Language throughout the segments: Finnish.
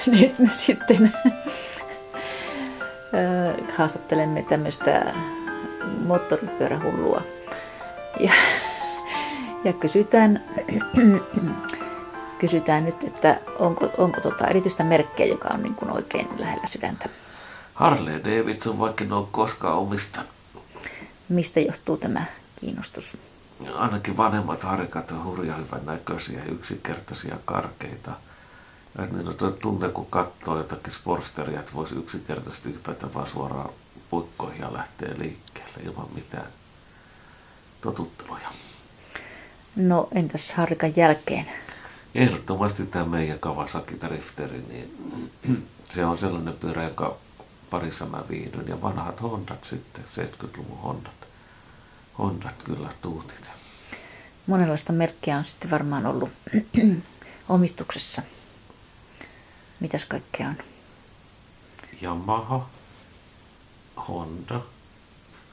Nyt me sitten haastattelemme tämmöistä moottoripyörähullua ja kysytään nyt, että onko erityistä merkkiä, joka on niin kuin oikein lähellä sydäntä. Harley Davidson, vaikka en ole koskaan omistanut. Mistä johtuu tämä kiinnostus? Ainakin vanhemmat harikat on hurjan hyvän näköisiä, yksinkertaisia, karkeita. Ja niin on tunne, kun katsoo jotakin sportsteria, että voisi yksinkertaisesti hypätä vaan suoraan puikkoihin ja lähteä liikkeelle ilman mitään totutteluja. No entäs harikan jälkeen? Ehdottomasti tämä meidän Kawasaki Drifteri, niin se on sellainen pyörä, joka parissa mä viihdyn. Ja vanhat Hondat sitten, 70-luvun Hondat kyllä tuutit. Monenlaista merkkiä on sitten varmaan ollut omistuksessa. Mitäs kaikkea on? Yamaha, Honda,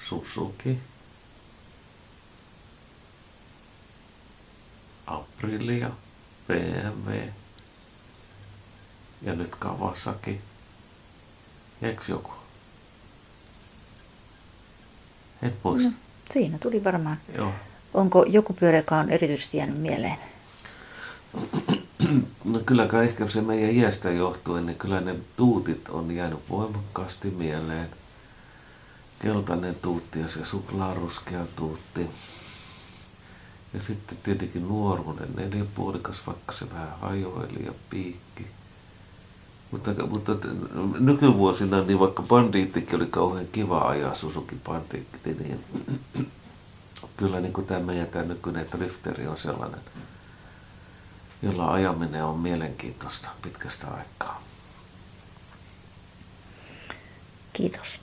Suzuki, Aprilia, BMW ja nyt Kawasaki. Eikö joku? En muista. No, siinä tuli varmaan. Joo. Onko joku pyörä, joka on erityisesti jäänyt mieleen? No kylläkään ehkä se meidän iästä johtuen, niin kyllä ne tuutit on jäänyt voimakkaasti mieleen. Keltainen tuutti ja se suklaaruskea tuutti. Ja sitten tietenkin nuoruuden 4-puolikas, vaikka se vähän hajoili ja piikki. Mutta nykyvuosina, niin vaikka Bandiittikin oli kauhean kiva ajaa, Suzuki Bandiitti, niin kyllä niin kuin tämä nykyinen Drifteri on sellainen, jolla ajaminen on mielenkiintoista pitkästä aikaa. Kiitos.